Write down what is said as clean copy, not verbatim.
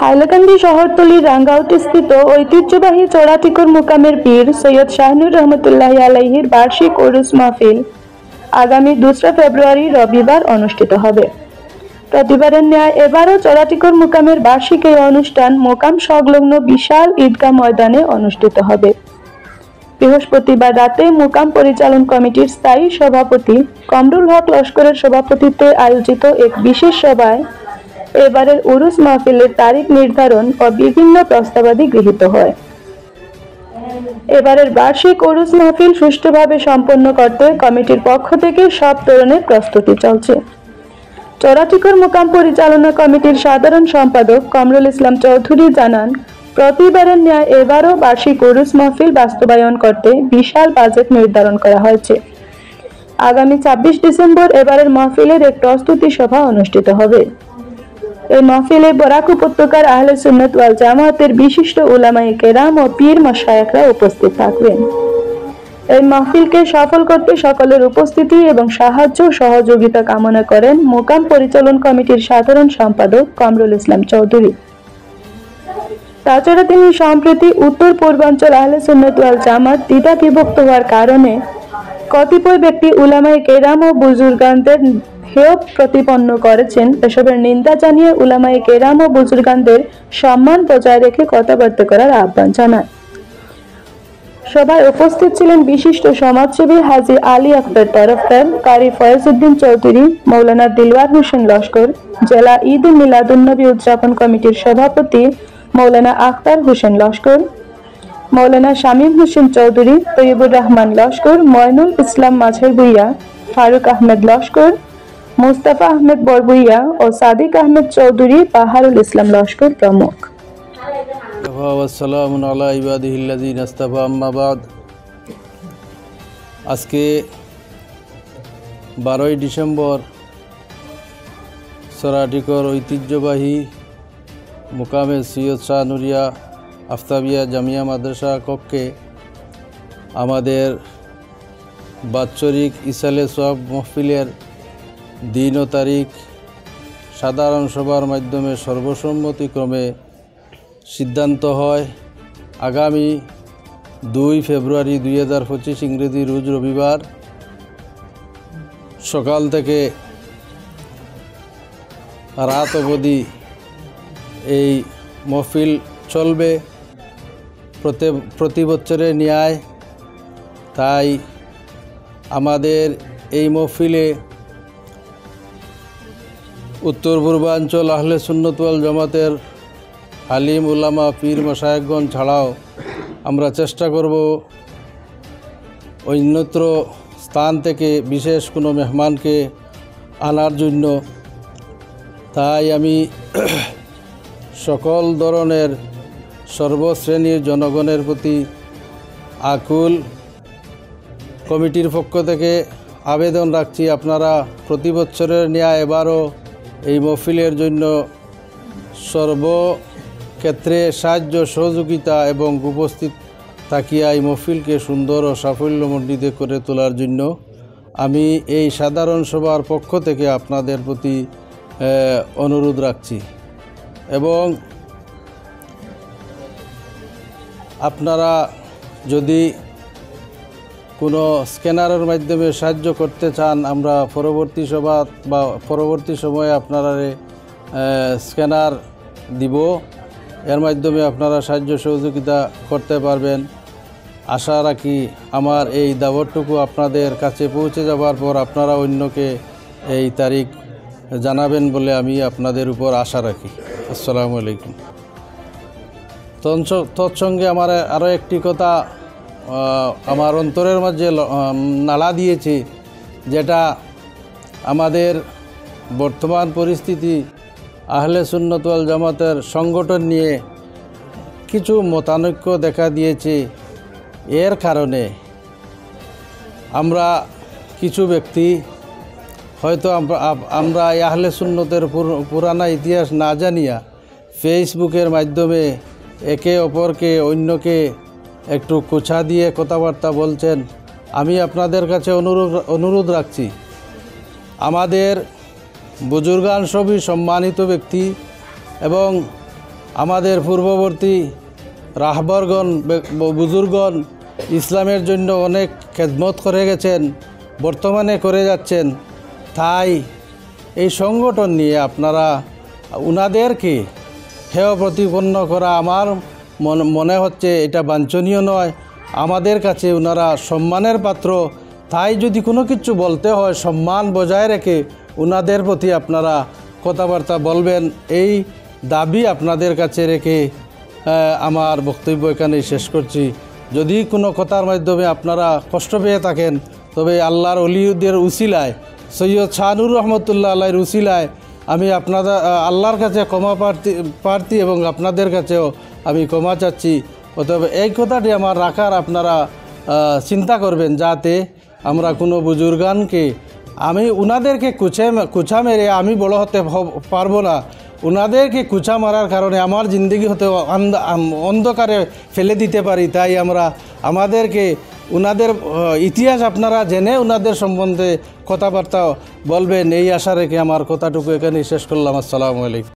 হাইলাকান্দি শহরতলির রাঙ্গাউটস্থিত ঐতিহ্যবাহী চড়াটিকর মুকামের পীর সৈয়দ শাহনুর রহমতুল্লাহ আলাইহির বার্ষিক উরুস মাহফিল আগামী 2 ফেব্রুয়ারি রবিবার অনুষ্ঠিত হবে। প্রতিবারের ন্যায় এবারও চড়াটিকর মুকামের বার্ষিক এই অনুষ্ঠান মোকাম সংলগ্ন বিশাল ঈদগাহ ময়দানে অনুষ্ঠিত হবে। বৃহস্পতিবার রাতে মোকাম পরিচালন কমিটির স্থায়ী সভাপতি কমরুল হক লস্করের সভাপতিত্বে আয়োজিত এক বিশেষ সভায় এবারের উরুস মাহফিলের তারিখ নির্ধারণ ও বিভিন্ন প্রস্তাবাদি গৃহীত হয়। এবারের বার্ষিক উরুস মাহফিল সুষ্ঠুভাবে সম্পন্ন করতে কমিটির পক্ষ থেকে সব ধরনের প্রস্তুতি চলছে। চড়াটিকর মোকাম পরিচালনা কমিটির সাধারণ সম্পাদক কমরুল ইসলাম চৌধুরী জানান, প্রতিবারের ন্যায় এবারও বার্ষিক উরুস মাহফিল বাস্তবায়ন করতে বিশাল বাজেট নির্ধারণ করা হয়েছে। আগামী 26 ডিসেম্বর এবারের মাহফিলের এক প্রস্তুতি সভা অনুষ্ঠিত হবে। এই মাহফিলে বরাক উপত্যকার আহলে সুন্নাত ওয়াল জামাতের বিশিষ্ট উলামায়ে কেরাম ও পীর মাশায়েখরা উপস্থিত থাকবেন। এই মাহফিলকে সফল করতে সকলের উপস্থিতি এবং সাহায্য সহযোগিতা কামনা করেন মোকাম পরিচালন কমিটির সাধারণ সম্পাদক কমরুল ইসলাম চৌধুরী। তাছাড়া তিনি সম্প্রতি উত্তর পূর্বাঞ্চল আহলে সুন্নাত ওয়াল জামাত দ্বিধা বিভক্ত হওয়ার কারণে কতিপয় ব্যক্তি উলামায়ে কেরাম ও বুজুর্গানদের হেয় প্রতিপন্ন করেছেন, এসবের নিন্দা জানিয়ে উলামায়ে কেরাম ও বুজুর্গানদের সম্মান বজায় রেখে কথাবার্তা করার আহ্বান জানান। সভায় উপস্থিত ছিলেন বিশিষ্ট সমাজসেবী হাজী আলী আখতার তরফদার, কারি ফয়েজউদ্দিন চৌধুরী, মৌলানা দিলওয়ার হোসেন লস্কর, জেলা ঈদ মিলাদুন্নবী উদযাপন কমিটির সভাপতি মৌলানা আখতার হোসেন লস্কর, মৌলানা শামীম হোসেন চৌধুরী, তৈয়বুর রহমান লস্কর, ময়নুল ইসলাম মাঝের ভুইয়া, ফারুক আহমেদ লস্কর, মুস্তাফা আহমেদ বরবুইয়া ও সাদিক আহমেদ চৌধুরী, বাহারুল ইসলাম লস্কর প্রমুখ। আজকে 12 ডিসেম্বর চড়াটিকর ঐতিহ্যবাহী মুকামে সৈয়দ শাহ নুরিয়া আফতাবিয়া জামিয়া মাদ্রাসা কক্ষে আমাদের বাৎসরিক ইসালে সওয়াব মাহফিলের দিন ও তারিখ সাধারণ সভার মাধ্যমে সর্বসম্মতিক্রমে সিদ্ধান্ত হয় আগামী 2 ফেব্রুয়ারি 2025 ইংরেজি রোজ রবিবার সকাল থেকে রাত অবধি এই মাহফিল চলবে। প্রতি বছরের ন্যায় তাই আমাদের এই মাহফিলে উত্তর পূর্বাঞ্চল আহলে সুন্নাত ওয়াল জামাতের আলিম উলামা পীর মাশায়েখগণ ছাড়াও আমরা চেষ্টা করব অন্যত্র স্থান থেকে বিশেষ কোনো মেহমানকে আনার জন্য। তাই আমি সকল ধরনের সর্বশ্রেণীর জনগণের প্রতি আকুল কমিটির পক্ষ থেকে আবেদন রাখছি, আপনারা প্রতি বছরের ন্যায় এবারও এই মাহফিলের জন্য সর্বক্ষেত্রে সাহায্য সহযোগিতা এবং উপস্থিত থাকিয়া এই মাহফিলকে সুন্দর ও সাফল্যমণ্ডিত করে তোলার জন্য আমি এই সাধারণ সভার পক্ষ থেকে আপনাদের প্রতি অনুরোধ রাখছি। এবং আপনারা যদি কোনো স্ক্যানারের মাধ্যমে সাহায্য করতে চান, আমরা পরবর্তী সভা বা পরবর্তী সময়ে আপনারা স্ক্যানার দিব, এর মাধ্যমে আপনারা সাহায্য সহযোগিতা করতে পারবেন। আশা রাখি আমার এই দাবতটুকু আপনাদের কাছে পৌঁছে যাবার পর আপনারা অন্যকে এই তারিখ জানাবেন বলে আমি আপনাদের উপর আশা রাখি। আসসালামু আলাইকুম। তৎসঙ্গে আমার আরও একটি কথা আমার অন্তরের মাঝে নাড়া দিয়েছে, যেটা আমাদের বর্তমান পরিস্থিতি আহলে সুন্নাত ওয়াল জামাতের সংগঠন নিয়ে কিছু মতানৈক্য দেখা দিয়েছে। এর কারণে আমরা কিছু ব্যক্তি হয়তো আমরা আহলে সুন্নতের পুরানা ইতিহাস না জানিয়া ফেসবুকের মাধ্যমে একে অপরকে অন্যকে একটু কুছা দিয়ে কথাবার্তা বলছেন। আমি আপনাদের কাছে অনুরোধ রাখছি, আমাদের বুজুর্গান সবই সম্মানিত ব্যক্তি এবং আমাদের পূর্ববর্তী রাহবরগণ বুজুর্গণ ইসলামের জন্য অনেক খেদমত করে গেছেন, বর্তমানে করে যাচ্ছেন। তাই এই সংগঠন নিয়ে আপনারা উনাদেরকে হেয় প্রতিপন্ন করা আমার মনে হচ্ছে এটা বাঞ্ছনীয় নয়। আমাদের কাছে ওনারা সম্মানের পাত্র। তাই যদি কোনো কিছু বলতে হয় সম্মান বজায় রেখে ওনাদের প্রতি আপনারা কথাবার্তা বলবেন, এই দাবি আপনাদের কাছে রেখে আমার বক্তব্য এখানেই শেষ করছি। যদি কোনো কথার মাধ্যমে আপনারা কষ্ট পেয়ে থাকেন তবে আল্লাহর ওলিদের উসিলায়, সৈয়দ শাহনুর রহমতুল্লাহ আলাইহির উসিলায় আমি আপনাদের আল্লাহর কাছে ক্ষমা প্রার্থী এবং আপনাদের কাছেও আমি ক্ষমা চাচ্ছি। অতএব এই কথাটি আমার রাখার আপনারা চিন্তা করবেন, যাতে আমরা কোনো বুজুর্গানকে আমি উনাদেরকে কুচা মেরে আমি বড় হতে পারবো না। উনাদেরকে কুচা মারার কারণে আমার জিন্দগি হতে অন্ধকারে ফেলে দিতে পারি। তাই আমাদেরকে উনাদের ইতিহাস আপনারা জেনে উনাদের সম্বন্ধে কথাবার্তা বলবেন, এই আশা রেখে আমার কথাটুকু এখানেই শেষ করলাম। আসসালামু আলাইকুম।